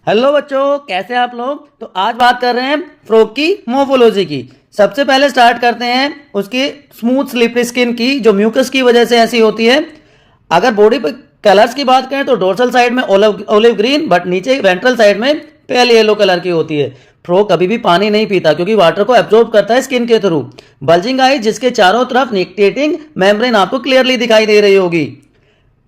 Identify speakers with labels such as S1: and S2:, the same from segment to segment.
S1: Hello बच्चों, कैसे हैं आप लोग। तो आज बात कर रहे हैं फ्रॉग की मोर्फोलॉजी की। सबसे पहले स्टार्ट करते हैं उसकी स्मूथ स्लिपरी स्किन की, जो म्यूकस की वजह से ऐसी होती है। अगर बॉडी पर कलर्स की बात करें तो डोर्सल साइड में ओलिव ग्रीन, बट नीचे वेंट्रल साइड में पेल येलो कलर की होती है। फ्रॉग कभी भी पानी नहीं पीता क्योंकि वाटर को एब्जॉर्ब करता है स्किन के थ्रू। बल्जिंग आई, जिसके चारों तरफ निकटेटिंग मेम्ब्रेन आपको क्लियरली दिखाई दे रही होगी।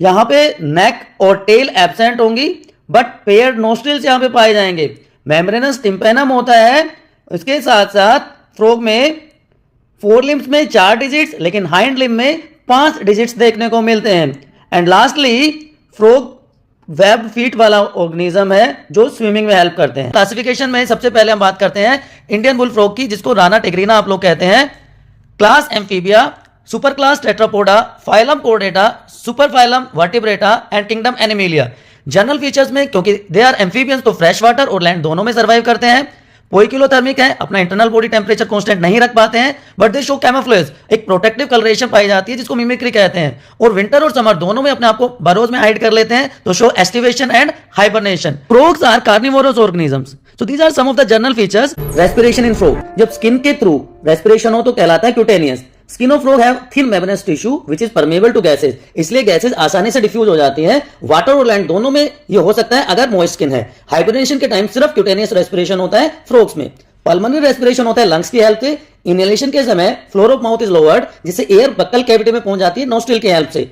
S1: यहाँ पे नेक और टेल एब्सेंट होंगी, बट पेयर्ड नोस्ट्रिल्स यहाँ पे पाए जाएंगे। मेम्ब्रेनस टिम्पेनम होता है। इसके साथ साथ फ्रॉग में फोर लिम्स में 4 डिजिट्स, लेकिन हाइंड लिम्ब में 5 डिजिट्स देखने को मिलते हैं। And lastly frog web feet वाला ऑर्गेनिज्म है जो स्विमिंग में हेल्प करते हैं। क्लासिफिकेशन में सबसे पहले हम बात करते हैं इंडियन बुल फ्रॉग की, जिसको राना टिग्रीना आप लोग कहते हैं। Class amphibia, super class Tetrapoda, phylum Chordata, super phylum vertebrata and kingdom Animalia. General features में, क्योंकि दे आर एम्फीबियंस, तो फ्रेश वाटर और लैंड दोनों में सर्वाइव करते हैं। पोइकिलोथर्मिक है, अपना इंटरनल बॉडी टेम्परेचर कांस्टेंट नहीं रख पाते हैं, बट दे शो कैमोफ्लेज, एक प्रोटेक्टिव कलरेशन पाई जाती है जिसको मिमिक्री कहते हैं। और विंटर और समर दोनों में अपने आप को बरोज में हाइड कर लेते हैं, तो show aestivation and hibernation. Frogs are carnivorous organisms, so these are some of the general features. Respiration in frog, जब स्किन के थ्रू रेस्पिरेशन हो तो कहलाता है cutaneous. Skin of frog have thin membranous tissue which is permeable to gases, इसलिए gases आसानी से diffuse हो जाती हैं। वाटर और लैंड दोनों में ये हो सकता है अगर मॉइस्ट स्किन है। हाइबरनेशन के टाइम सिर्फ क्यूटेनियस रेस्पिरेशन होता है फ्रॉग्स में। पल्मोनरी रेस्पिरेशन होता है लंग्स की हेल्प से। इनहेलेशन के समय floor of mouth is lowered, जिससे एयर बक्कल कैविटी में पहुंच जाती है नोस्ट्रिल की हेल्प से।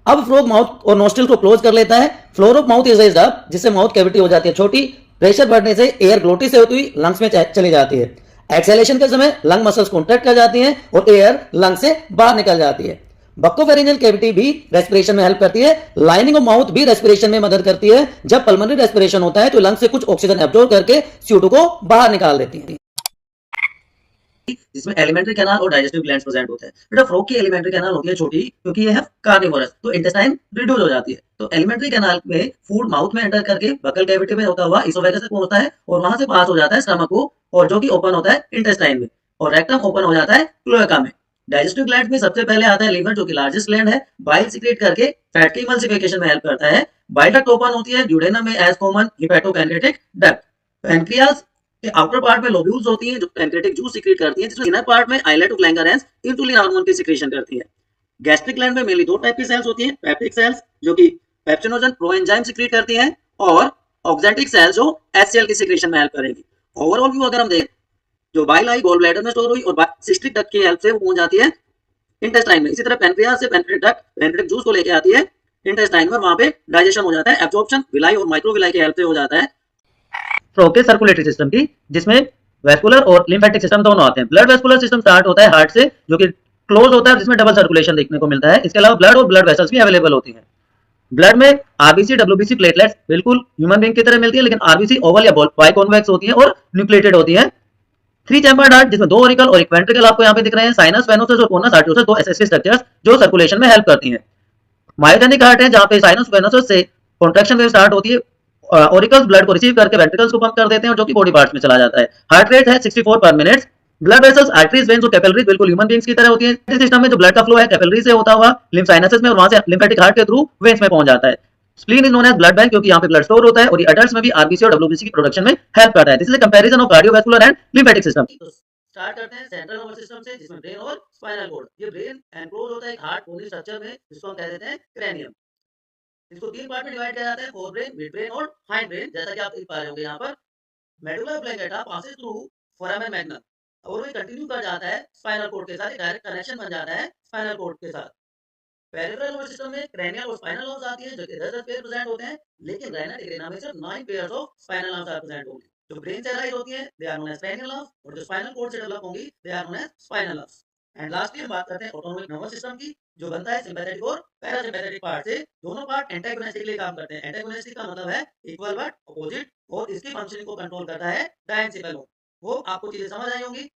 S1: अब फ्रॉग माउथ और नोस्ट्रिल को क्लोज कर लेता है। Floor of mouth is raised up, जिससे माउथ कैविटी हो जाती है छोटी। प्रेशर बढ़ने से एयर ग्लोटिस से होती हुई लंग्स में चली जाती है। एक्सेलेशन के समय लंग मसल्स कॉन्ट्रैक्ट कर जाती हैं और एयर लंग से बाहर निकल जाती है। बक्कोफेरिंजियल कैविटी भी रेस्पिरेशन में हेल्प करती है। लाइनिंग ऑफ माउथ भी रेस्पिरेशन में मदद करती है। जब पल्मोनरी रेस्पिरेशन होता है तो लंग से कुछ ऑक्सीजन एब्जॉर्ब करके CO2 को बाहर निकाल देती है, जिसमें एलिमेंट्री कैनाल और डाइजेस्टिव ग्लैंड्स प्रेजेंट होते हैं। बेटा फ्रॉग की एलिमेंट्री कैनाल होती है छोटी, क्योंकि ये है कार्निवोरस, तो इंटेस्टाइन रिड्यूस हो जाती है। तो एलिमेंट्री कैनाल में फूड माउथ में एंटर करके बकल कैविटी में होता हुआ इसोफेगस तक पहुंचता है और वहां से पास हो जाता है स्टमक को, और जो कि ओपन होता है इंटेस्टाइन में, और रेक्टम ओपन हो जाता है क्लोएका में। डाइजेस्टिव ग्लैंड में सबसे पहले आता है लीवर, जो कि लार्जेस्ट ग्लैंड है। बाइल सीक्रेट करके फैट की इमल्सिफिकेशन में हेल्प करता है। बाइल डक्ट ओपन होती है ड्यूडेनम में as common hepatopancreatic duct. Pancreas के आउटर पार्ट में लोब्यूल्स होती हैं जो पैनक्रियाटिक जूस सीक्रेट करती हैं, जिसमें इनर पार्ट में islet of Langerhans insulin hormone की सीक्रेशन करती है। गैस्ट्रिक ग्लैंड में मेनली 2 टाइप की सेल्स होती हैं, पेप्टिक सेल्स जो कि पेप्सिनोजन प्रोएंजाइम सीक्रेट करती हैं, और ऑक्जेंटिक सेल्स जो HCl की सीक्रेशन में हेल्प करेंगी। ओवरऑल व्यू अगर हम देखें, जो बाइल आई गॉल ब्लैडर में स्टोर हुई और सिस्टिक डक्ट की हेल्प से वो पहुंच जाती है इंटेस्टाइन में। इसी तरह पेनक्रियाज से पेनक्रियाटिक डक्ट पेनक्रियाटिक जूस को लेके आती है इंटेस्टाइन में, वहां पे डाइजेशन हो जाता है। एब्जॉर्प्शन विलाई और माइक्रोविलाई की हेल्प से हो जाता है फ्रॉग के सर्कुलेटरी सिस्टम की, जिसमें वेस्कुलर और लिम्फेटिक सिस्टम दोनों आते हैं। ब्लड वेस्कुलर सिस्टम स्टार्ट होता है हार्ट से, जो कि क्लोज होता है, जिसमें डबल सर्कुलेशन देखने को मिलता है। इसके अलावा ब्लड और ब्लड वेसल्स भी अवेलेबल होती हैं। ब्लड में आरबीसी WBC प्लेटलेट्स बिल्कुल ह्यूमन बीइंग की तरह मिलती है, लेकिन आरबीसी ओवल या बाइकॉन्वेक्स होती है और न्यूक्लिएटेड होती है। 3 चैम्बर्ड हार्ट, जिसमें 2 ऑरिकल और एक वेंट्रिकल आपको यहाँ पे दिख रहे हैं। साइनस, वेनोसस और कोनस आर्टरियोसस 2 एसएससी स्ट्रक्चर्स जो सर्कुलेशन में हेल्प करती हैं। मायोजेनिक हार्ट है, जहाँ पे साइनस वेनोसस से कॉन्ट्रैक्शन वेव स्टार्ट होती है। ऑरिकल्स ब्लड को रिसीव करके वेंट्रिकल्स को पंप कर देते हैं, जो कि बॉडी पार्ट्स में चला जाता है। हार्ट रेट है 64 पर minute. Blood vessels, arteries, veins और कैपिलरीज बिल्कुल ह्यूमन बीइंग्स की तरह होती है। सिस्टम में जो ब्लड का फ्लो है कैपिलरी से होता हुआ लिम्फ साइनसेस में, और वहां से लिम्फेटिक हार्ट के थ्रू वेन्स में पहुंच जाता है। Spleen is known as blood bank, क्योंकि यहाँ पे ब्लड स्टोर होता है, और ये अडल्ट्स में भी आरबीसी और WBC की प्रोडक्शन में हेल्प करता है। This is a comparison of cardiovascular and lymphatic system. Start करते हैं सेंट्रल नर्वस सिस्टम से, जिसमें ब्रेन और स्पाइनल कोर्ड। ये ब्रेन एनक्लोज होता है एक हार्ट बोनी स्ट्रक्चर में, जिसको हम कह देते हैं क्रेनियम। इसको 3 पार्ट में डिवाइड किया जाता है, फोर ब्रेन, मिड ब्रेन और हाइंड ब्रेन, जैसा कि आप देख पा रहे होंगे यहाँ पर। Medulla oblongata passes through foramen magnum, और वो कंटिन्यू कर जाता है स्पाइनल कोर्ड के साथ, एक डायरेक्ट कनेक्शन बन जाता है स्पाइनल कोर्ड के साथ। पेरिफेरल नर्वस सिस्टम में क्रैनियल और स्पाइनल नर्व्स आती हैं, जो कि 10 पेयर प्रेजेंट होते हैं, लेकिन रेना टिग्रेना में सिर्फ 9 pairs of spinal nerves are present होंगे। जो ब्रेन से राइज होती हैं, they are known as cranial nerves, और जो स्पाइनल कोर्ड से डेवलप होंगी, they are known as spinal nerves. And lastly हम बात करते हैं ऑटोनोमिक नर्वस सिस्टम की, जो बनता है सिंपैथेटिक और पैरासिम्पैथेटिक पार्ट से। दोनों पार्ट एंटागोनिस्टिकली काम करते हैं। एंटागोनिस्टिक का मतलब है इक्वल बट अपोजिट, और इसकी फंक्शनिंग को कंट्रोल करता है डायेंसिफेलोन। वो आपको चीजें समझ आई होंगी।